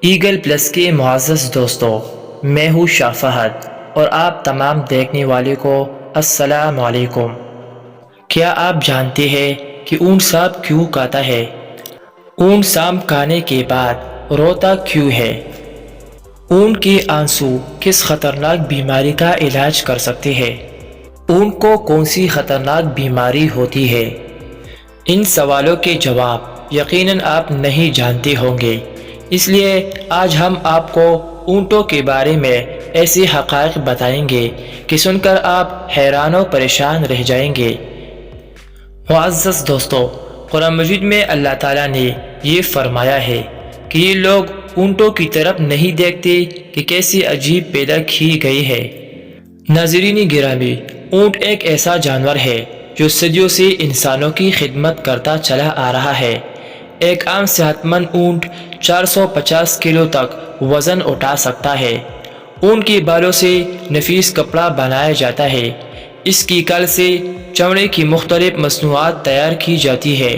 Eagle plus کے معزز دوستوں، میں ہوں شاہ فہد اور آپ تمام دیکھنے والے کو السلام علیکم۔ کیا آپ جانتے ہیں کہ اونٹ سانپ کیوں کاتا ہے؟ اونٹ سانپ کھانے کے بعد روتا کیوں ہے؟ اونٹ کے آنسو کس خطرناک بیماری کا علاج کر سکتے ہیں؟ اونٹ کو کون سی خطرناک بیماری ہوتی ہے؟ ان سوالوں کے جواب یقیناً آپ نہیں جانتے ہوں گے، اس لیے آج ہم آپ کو اونٹوں کے بارے میں ایسے حقائق بتائیں گے کہ سن کر آپ حیران و پریشان رہ جائیں گے۔ معزز دوستو، قرآن مجید میں اللہ تعالیٰ نے یہ فرمایا ہے کہ یہ لوگ اونٹوں کی طرف نہیں دیکھتے کہ کیسی عجیب پیدا کی گئی ہے۔ ناظرین گرامی، اونٹ ایک ایسا جانور ہے جو صدیوں سے انسانوں کی خدمت کرتا چلا آ رہا ہے۔ ایک عام صحت مند اونٹ 450 کلو تک وزن اٹھا سکتا ہے۔ اونٹ کے بالوں سے نفیس کپڑا بنایا جاتا ہے۔ اس کی کھال سے چمڑے کی مختلف مصنوعات تیار کی جاتی ہے۔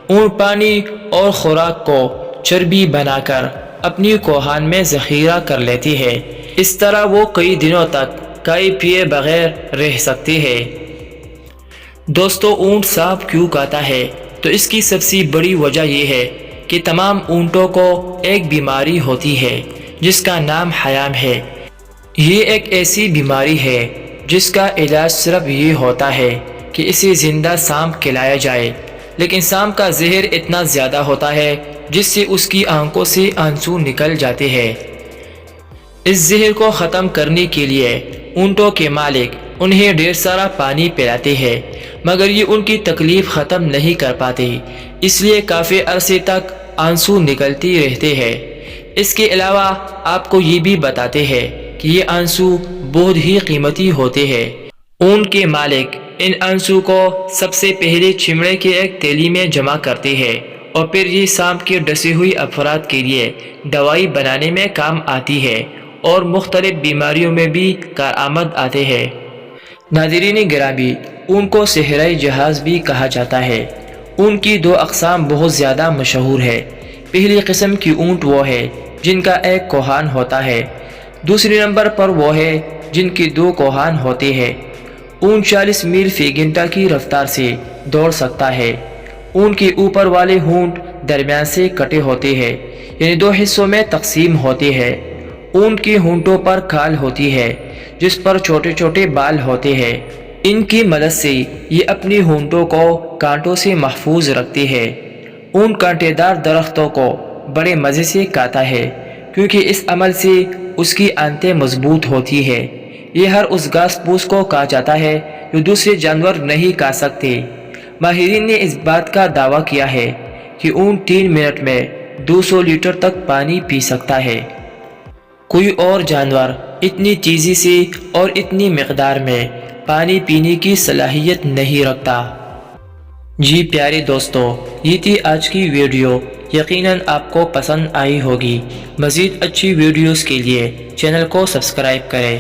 اونٹ پانی اور خوراک کو چربی بنا کر اپنی کوہان میں ذخیرہ کر لیتی ہے۔ اس طرح وہ کئی دنوں تک کھائے پیے بغیر رہ سکتے ہیں۔ دوستو، اونٹ سانپ کیوں کھاتا ہے؟ تو اس کی سب سے بڑی وجہ یہ ہے کہ تمام اونٹوں کو ایک بیماری ہوتی ہے جس کا نام حیام ہے۔ یہ ایک ایسی بیماری ہے جس کا علاج صرف یہ ہوتا ہے کہ اسے زندہ سانپ کھلایا جائے، لیکن سانپ کا زہر اتنا زیادہ ہوتا ہے جس سے اس کی آنکھوں سے آنسو نکل جاتے ہیں۔ اس زہر کو ختم کرنے کے لیے اونٹوں کے مالک انہیں ڈھیر سارا پانی پلاتے ہیں، مگر یہ ان کی تکلیف ختم نہیں کر پاتے، اس لیے کافی عرصے تک آنسو نکلتے رہتے ہیں۔ اس کے علاوہ آپ کو یہ بھی بتاتے ہیں کہ یہ آنسو بہت ہی قیمتی ہوتے ہیں۔ اونٹ کے مالک ان آنسو کو سب سے پہلے چمڑے کے ایک تیلی میں جمع کرتے ہیں اور پھر یہ سانپ کے ڈسے ہوئے افراد کے لیے دوائی بنانے میں کام آتی ہے اور مختلف بیماریوں میں بھی کارآمد آتے ہیں۔ ناظرین گرامی، اونٹ کو صحرائی جہاز بھی کہا جاتا ہے۔ اونٹ کی دو اقسام بہت زیادہ مشہور ہے۔ پہلی قسم کی اونٹ وہ ہے جن کا ایک کوہان ہوتا ہے۔ دوسرے نمبر پر وہ ہے جن کے دو کوہان ہوتے ہیں۔ اونٹ 40 میل فی گھنٹہ کی رفتار سے دوڑ سکتا ہے۔ اونٹ کے اوپر والے ہونٹ درمیان سے کٹے ہوتے ہیں، یعنی دو حصوں میں تقسیم ہوتے ہیں۔ اونٹ کے ہونٹوں پر کھال ہوتی ہے جس پر چھوٹے چھوٹے بال ہوتے ہیں۔ ان کی مدد سے یہ اپنی ہونٹوں کو کانٹوں سے محفوظ رکھتے ہیں۔ اونٹ کانٹے دار درختوں کو بڑے مزے سے کاتا ہے کیونکہ اس عمل سے اس کی آنتیں مضبوط ہوتی ہے۔ یہ ہر اس گھاس پھوس کو کھا جاتا ہے جو دوسرے جانور نہیں کھا سکتے۔ ماہرین نے اس بات کا دعویٰ کیا ہے کہ اونٹ 3 منٹ میں 200 لیٹر تک پانی پی سکتا ہے۔ کوئی اور جانور اتنی تیزی سے اور اتنی مقدار میں پانی پینے کی صلاحیت نہیں رکھتا۔ جی پیارے دوستو، یہ تھی آج کی ویڈیو۔ یقیناً آپ کو پسند آئی ہوگی۔ مزید اچھی ویڈیوز کے لیے چینل کو سبسکرائب کریں۔